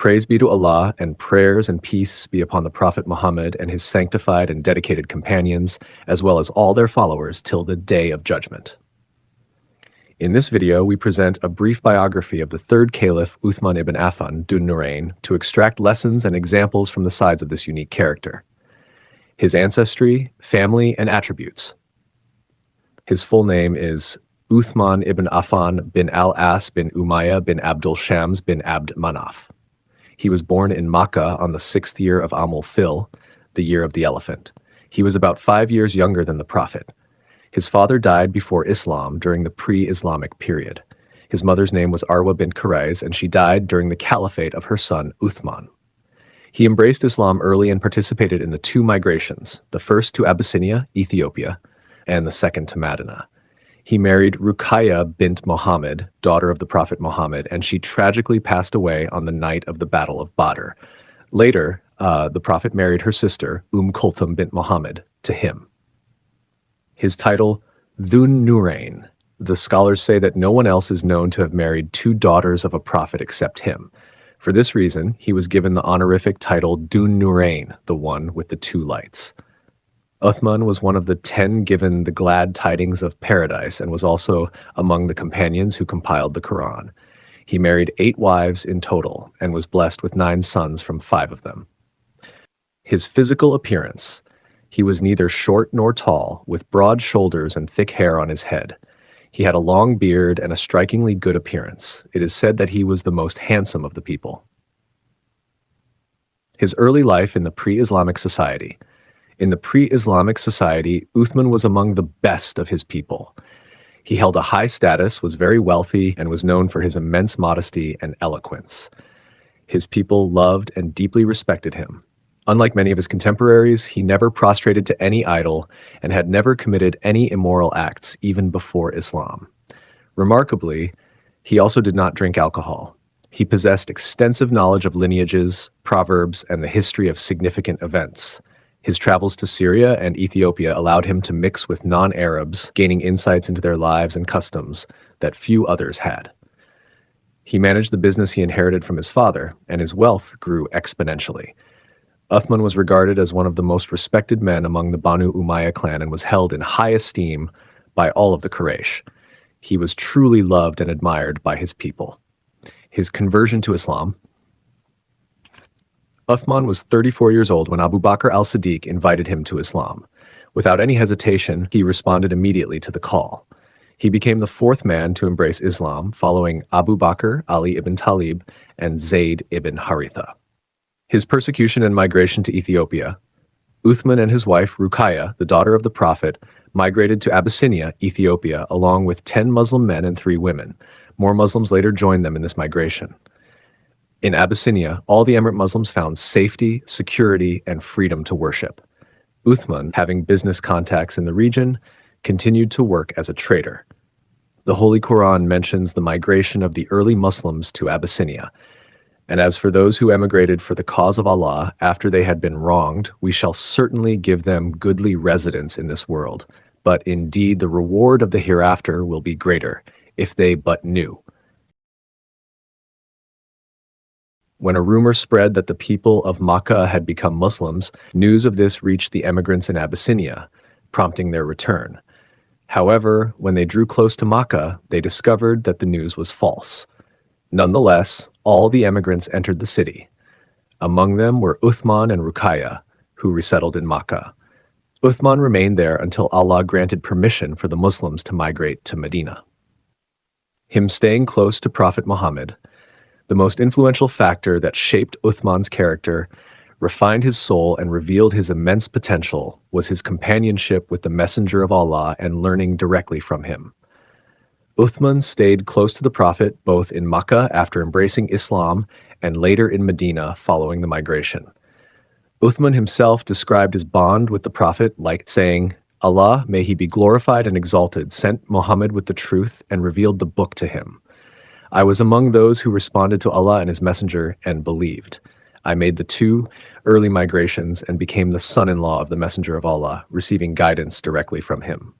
Praise be to Allah, and prayers and peace be upon the Prophet Muhammad and his sanctified and dedicated companions, as well as all their followers till the Day of Judgment. In this video, we present a brief biography of the third Caliph Uthman ibn Affan Dhun Nurayn to extract lessons and examples from the sides of this unique character. His ancestry, family, and attributes. His full name is Uthman ibn Affan bin al-As bin Umayyah bin Abdul Shams bin Abd Manaf. He was born in Makkah on the 6th year of Amul Fil, the year of the elephant. He was about 5 years younger than the Prophet. His father died before Islam during the pre-Islamic period. His mother's name was Arwa bint Qurayz, and she died during the Caliphate of her son Uthman. He embraced Islam early and participated in the two migrations, the first to Abyssinia, Ethiopia, and the second to Medina. He married Ruqayya bint Muhammad, daughter of the Prophet Muhammad, and she tragically passed away on the night of the Battle of Badr. Later, the Prophet married her sister, Kulthum bint Muhammad, to him. His title, Dhun Nurayn. The scholars say that no one else is known to have married two daughters of a prophet except him. For this reason, he was given the honorific title Dhun Nurayn, the one with the two lights. Uthman was one of the 10 given the glad tidings of paradise and was also among the companions who compiled the Quran. He married 8 wives in total and was blessed with 9 sons from 5 of them. His physical appearance. He was neither short nor tall, with broad shoulders and thick hair on his head. He had a long beard and a strikingly good appearance. It is said that he was the most handsome of the people. His early life in the pre-Islamic society. In the pre-Islamic society, Uthman was among the best of his people. He held a high status, was very wealthy, and was known for his immense modesty and eloquence. His people loved and deeply respected him. Unlike many of his contemporaries, he never prostrated to any idol and had never committed any immoral acts even before Islam. Remarkably, he also did not drink alcohol. He possessed extensive knowledge of lineages, proverbs, and the history of significant events. His travels to Syria and Ethiopia allowed him to mix with non-Arabs, gaining insights into their lives and customs that few others had. He managed the business he inherited from his father, and his wealth grew exponentially. Uthman was regarded as one of the most respected men among the Banu Umayyah clan and was held in high esteem by all of the Quraysh. He was truly loved and admired by his people. His conversion to Islam. Uthman was 34 years old when Abu Bakr al-Siddiq invited him to Islam. Without any hesitation, he responded immediately to the call. He became the 4th man to embrace Islam, following Abu Bakr, Ali ibn Talib, and Zayd ibn Haritha. His persecution and migration to Ethiopia. Uthman and his wife, Ruqayya, the daughter of the Prophet, migrated to Abyssinia, Ethiopia, along with 10 Muslim men and 3 women. More Muslims later joined them in this migration. In Abyssinia, all the Emirate Muslims found safety, security, and freedom to worship. Uthman, having business contacts in the region, continued to work as a trader. The Holy Quran mentions the migration of the early Muslims to Abyssinia. And as for those who emigrated for the cause of Allah after they had been wronged, we shall certainly give them goodly residence in this world. But indeed the reward of the hereafter will be greater, if they but knew. When a rumor spread that the people of Makkah had become Muslims, news of this reached the emigrants in Abyssinia, prompting their return. However, when they drew close to Makkah, they discovered that the news was false. Nonetheless, all the emigrants entered the city. Among them were Uthman and Ruqayya, who resettled in Makkah. Uthman remained there until Allah granted permission for the Muslims to migrate to Medina. Him staying close to Prophet Muhammad, the most influential factor that shaped Uthman's character, refined his soul, and revealed his immense potential, was his companionship with the Messenger of Allah and learning directly from him. Uthman stayed close to the Prophet both in Makkah after embracing Islam and later in Medina following the migration. Uthman himself described his bond with the Prophet like saying, Allah, may he be glorified and exalted, sent Muhammad with the truth and revealed the book to him. I was among those who responded to Allah and his messenger and believed. I made the 2 early migrations and became the son-in-law of the Messenger of Allah, receiving guidance directly from him.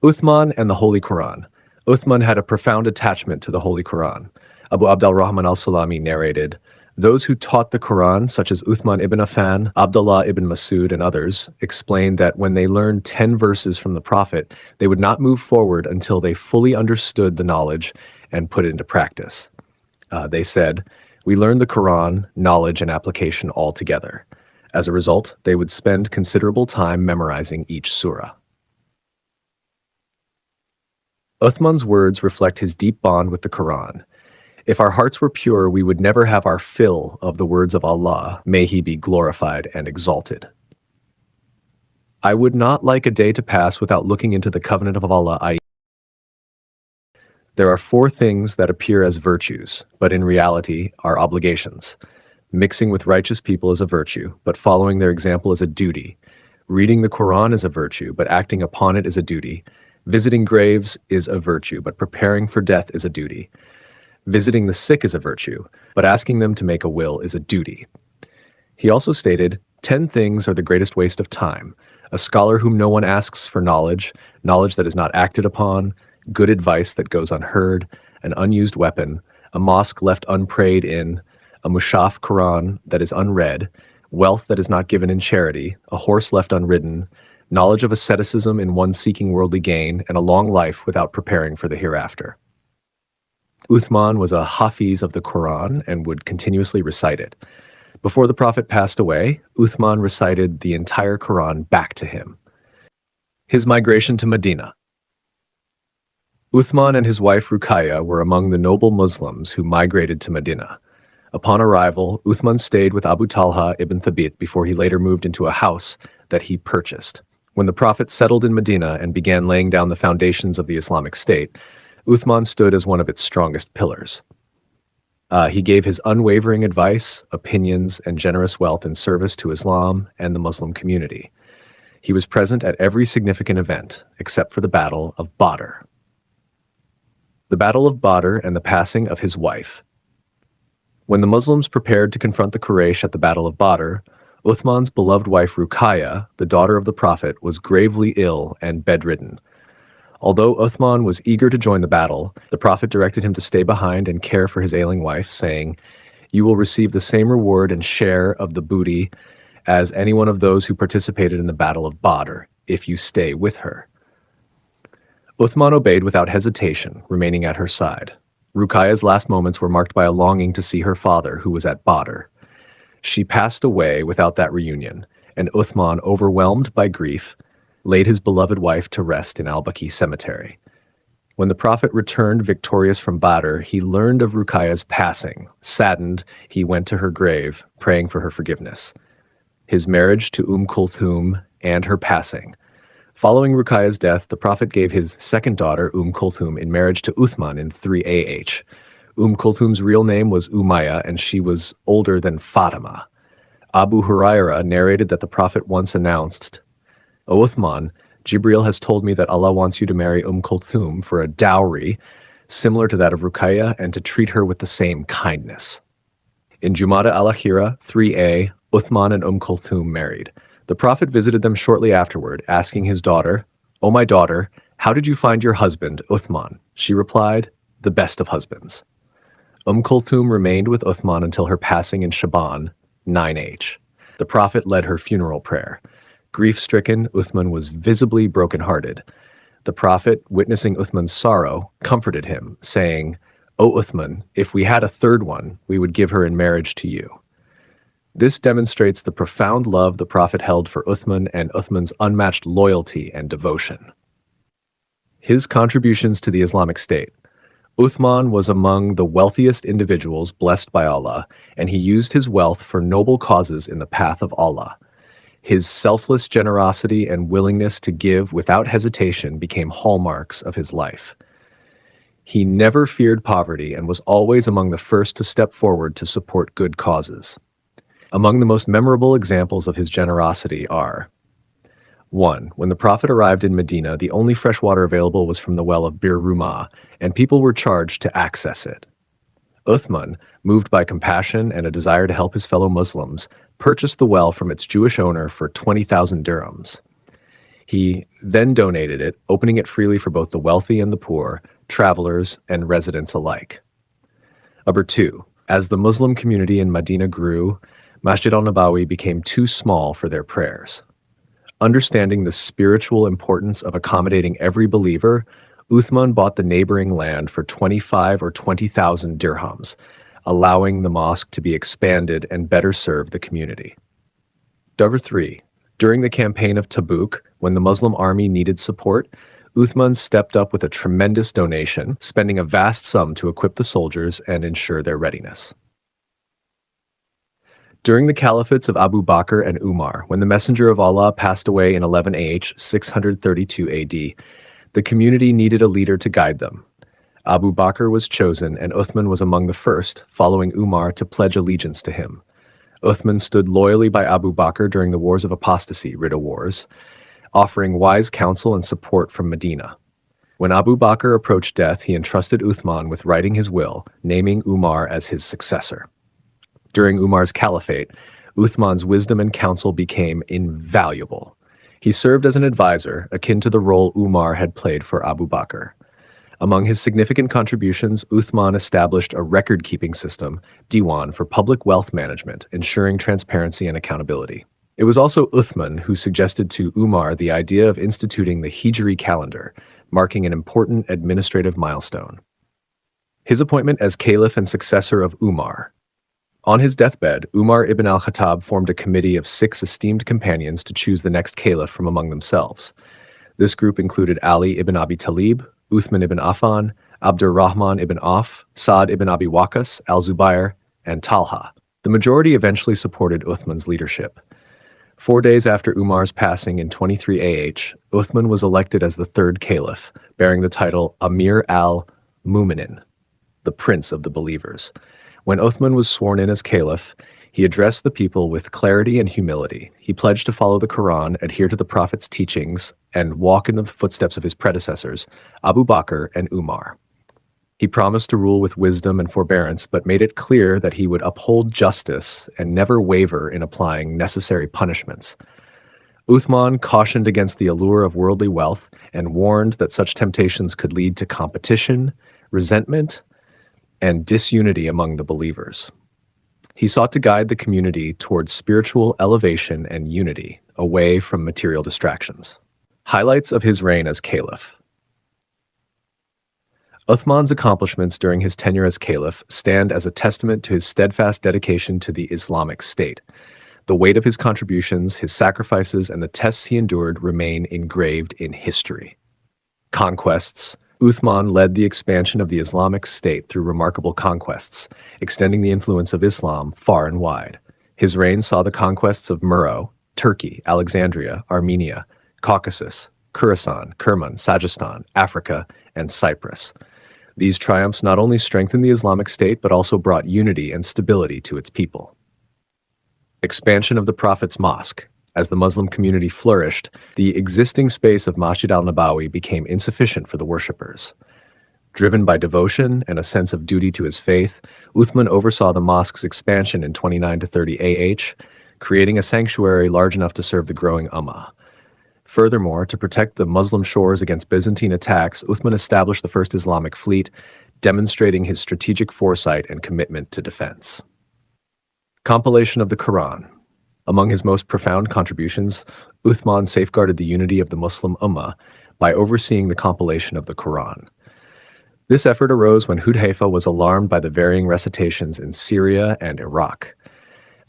Uthman and the Holy Quran. Uthman had a profound attachment to the Holy Quran. Abu Abdul-Rahman al-Salami narrated, "Those who taught the Quran, such as Uthman ibn Affan, Abdullah ibn Masud, and others, explained that when they learned 10 verses from the Prophet, they would not move forward until they fully understood the knowledge and put it into practice. They said, we learned the Quran, knowledge, and application all together. As a result, they would spend considerable time memorizing each surah." Uthman's words reflect his deep bond with the Quran. If our hearts were pure, we would never have our fill of the words of Allah. May He be glorified and exalted. I would not like a day to pass without looking into the covenant of Allah. There are 4 things that appear as virtues, but in reality are obligations. Mixing with righteous people is a virtue, but following their example is a duty. Reading the Quran is a virtue, but acting upon it is a duty. Visiting graves is a virtue, but preparing for death is a duty. Visiting the sick is a virtue, but asking them to make a will is a duty. He also stated, 10 things are the greatest waste of time: a scholar whom no one asks for knowledge, knowledge that is not acted upon, good advice that goes unheard, an unused weapon, a mosque left unprayed in, a mushaf Quran that is unread, wealth that is not given in charity, a horse left unridden, knowledge of asceticism in one seeking worldly gain, and a long life without preparing for the hereafter. Uthman was a hafiz of the Quran and would continuously recite it. Before the Prophet passed away, Uthman recited the entire Quran back to him. His migration to Medina. Uthman and his wife Ruqayya were among the noble Muslims who migrated to Medina. Upon arrival, Uthman stayed with Abu Talha ibn Thabit before he later moved into a house that he purchased. When the Prophet settled in Medina and began laying down the foundations of the Islamic State, Uthman stood as one of its strongest pillars. He gave his unwavering advice, opinions, and generous wealth in service to Islam and the Muslim community. He was present at every significant event, except for the Battle of Badr. The Battle of Badr and the passing of his wife. When the Muslims prepared to confront the Quraysh at the Battle of Badr, Uthman's beloved wife Ruqayya, the daughter of the Prophet, was gravely ill and bedridden. Although Uthman was eager to join the battle, the Prophet directed him to stay behind and care for his ailing wife, saying, "You will receive the same reward and share of the booty as any one of those who participated in the Battle of Badr, if you stay with her." Uthman obeyed without hesitation, remaining at her side. Ruqayya's last moments were marked by a longing to see her father, who was at Badr. She passed away without that reunion, and Uthman, overwhelmed by grief, laid his beloved wife to rest in al-Baqi cemetery. When the Prophet returned victorious from Badr, he learned of Ruqayya's passing. Saddened, he went to her grave, praying for her forgiveness. His marriage to Kulthum and her passing. Following Ruqayya's death, the Prophet gave his second daughter, Kulthum, in marriage to Uthman in 3 AH. Kulthum's real name was Umayyah, and she was older than Fatima. Abu Hurairah narrated that the Prophet once announced, "O Uthman, Jibril has told me that Allah wants you to marry Kulthum for a dowry similar to that of Ruqayya and to treat her with the same kindness." In Jumada al-Akhira 3a, Uthman and Kulthum married. The Prophet visited them shortly afterward, asking his daughter, "O my daughter, how did you find your husband, Uthman?" She replied, "The best of husbands." Kulthum remained with Uthman until her passing in Shaban 9h. The Prophet led her funeral prayer. Grief-stricken, Uthman was visibly broken-hearted. The Prophet, witnessing Uthman's sorrow, comforted him, saying, "O Uthman, if we had a third one, we would give her in marriage to you." This demonstrates the profound love the Prophet held for Uthman and Uthman's unmatched loyalty and devotion. His contributions to the Islamic State. Uthman was among the wealthiest individuals blessed by Allah, and he used his wealth for noble causes in the path of Allah. His selfless generosity and willingness to give without hesitation became hallmarks of his life. He never feared poverty and was always among the first to step forward to support good causes. Among the most memorable examples of his generosity are: 1. When the Prophet arrived in Medina, the only fresh water available was from the well of Bir Rumah, and people were charged to access it. Uthman, moved by compassion and a desire to help his fellow Muslims, purchased the well from its Jewish owner for 20,000 dirhams. He then donated it, opening it freely for both the wealthy and the poor, travelers and residents alike. Number 2. As the Muslim community in Medina grew, Masjid al-Nabawi became too small for their prayers. Understanding the spiritual importance of accommodating every believer, Uthman bought the neighboring land for 25 or 20,000 dirhams, allowing the mosque to be expanded and better serve the community. Number 3. During the campaign of Tabuk, when the Muslim army needed support, Uthman stepped up with a tremendous donation, spending a vast sum to equip the soldiers and ensure their readiness. During the caliphates of Abu Bakr and Umar, when the Messenger of Allah passed away in 11 AH 632 AD, the community needed a leader to guide them. Abu Bakr was chosen, and Uthman was among the first, following Umar, to pledge allegiance to him. Uthman stood loyally by Abu Bakr during the Wars of Apostasy, Ridda Wars, offering wise counsel and support from Medina. When Abu Bakr approached death, he entrusted Uthman with writing his will, naming Umar as his successor. During Umar's caliphate, Uthman's wisdom and counsel became invaluable. He served as an advisor, akin to the role Umar had played for Abu Bakr. Among his significant contributions, Uthman established a record-keeping system, Diwan, for public wealth management, ensuring transparency and accountability. It was also Uthman who suggested to Umar the idea of instituting the Hijri calendar, marking an important administrative milestone. His appointment as Caliph and successor of Umar. On his deathbed, Umar ibn al-Khattab formed a committee of 6 esteemed companions to choose the next Caliph from among themselves. This group included Ali ibn Abi Talib, Uthman ibn Affan, Abdurrahman ibn Auf, Sa'd ibn Abi Waqqas, al-Zubair, and Talha. The majority eventually supported Uthman's leadership. 4 days after Umar's passing in 23 AH, Uthman was elected as the 3rd Caliph, bearing the title Amir al-Mu'minin, the Prince of the Believers. When Uthman was sworn in as Caliph, he addressed the people with clarity and humility. He pledged to follow the Quran, adhere to the Prophet's teachings, and walk in the footsteps of his predecessors, Abu Bakr and Umar. He promised to rule with wisdom and forbearance, but made it clear that he would uphold justice and never waver in applying necessary punishments. Uthman cautioned against the allure of worldly wealth and warned that such temptations could lead to competition, resentment, and disunity among the believers. He sought to guide the community towards spiritual elevation and unity, away from material distractions. Highlights of his reign as Caliph. Uthman's accomplishments during his tenure as Caliph stand as a testament to his steadfast dedication to the Islamic State. The weight of his contributions, his sacrifices, and the tests he endured remain engraved in history. Conquests. Uthman led the expansion of the Islamic State through remarkable conquests, extending the influence of Islam far and wide. His reign saw the conquests of Murro, Turkey, Alexandria, Armenia, Caucasus, Khorasan, Kerman, Sajistan, Africa, and Cyprus. These triumphs not only strengthened the Islamic State but also brought unity and stability to its people. Expansion of the Prophet's Mosque. As the Muslim community flourished, the existing space of Masjid al-Nabawi became insufficient for the worshippers. Driven by devotion and a sense of duty to his faith, Uthman oversaw the mosque's expansion in 29 to 30 AH, creating a sanctuary large enough to serve the growing Ummah. Furthermore, to protect the Muslim shores against Byzantine attacks, Uthman established the first Islamic fleet, demonstrating his strategic foresight and commitment to defense. Compilation of the Quran. Among his most profound contributions, Uthman safeguarded the unity of the Muslim Ummah by overseeing the compilation of the Quran. This effort arose when Hudhayfa was alarmed by the varying recitations in Syria and Iraq.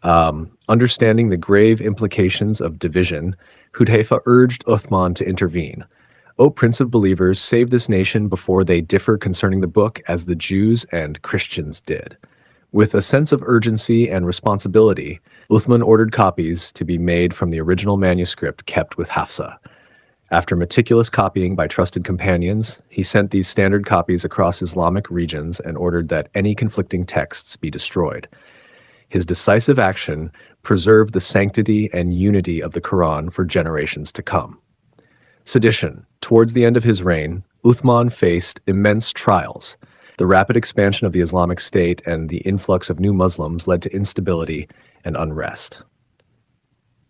Understanding the grave implications of division, Hudhayfa urged Uthman to intervene. "O Prince of Believers, save this nation before they differ concerning the book as the Jews and Christians did." With a sense of urgency and responsibility, Uthman ordered copies to be made from the original manuscript kept with Hafsa. After meticulous copying by trusted companions, he sent these standard copies across Islamic regions and ordered that any conflicting texts be destroyed. His decisive action preserved the sanctity and unity of the Quran for generations to come. Sedition. Towards the end of his reign, Uthman faced immense trials. The rapid expansion of the Islamic State and the influx of new Muslims led to instability and unrest.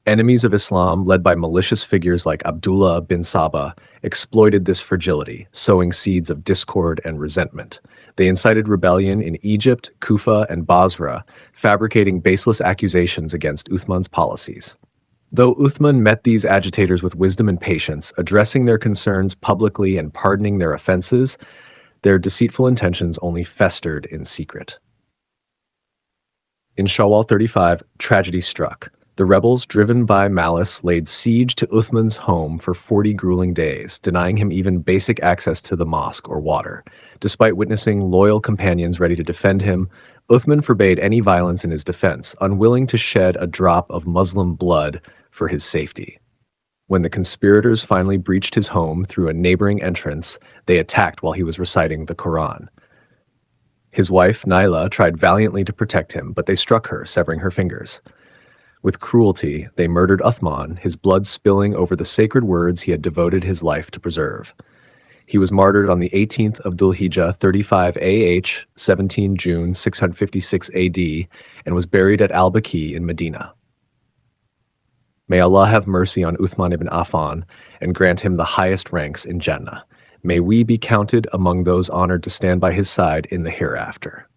Enemies of Islam, led by malicious figures like Abdullah bin Saba, exploited this fragility, sowing seeds of discord and resentment. They incited rebellion in Egypt, Kufa, and Basra, fabricating baseless accusations against Uthman's policies. Though Uthman met these agitators with wisdom and patience, addressing their concerns publicly and pardoning their offenses, their deceitful intentions only festered in secret. In Shawwal 35, tragedy struck. The rebels, driven by malice, laid siege to Uthman's home for 40 grueling days, denying him even basic access to the mosque or water. Despite witnessing loyal companions ready to defend him, Uthman forbade any violence in his defense, unwilling to shed a drop of Muslim blood for his safety. When the conspirators finally breached his home through a neighboring entrance, they attacked while he was reciting the Quran. His wife, Naila, tried valiantly to protect him, but they struck her, severing her fingers. With cruelty, they murdered Uthman, his blood spilling over the sacred words he had devoted his life to preserve. He was martyred on the 18th of Dhul Hijjah, 35 AH, 17 June, 656 AD, and was buried at al-Baqi in Medina. May Allah have mercy on Uthman ibn Affan and grant him the highest ranks in Jannah. May we be counted among those honored to stand by his side in the hereafter.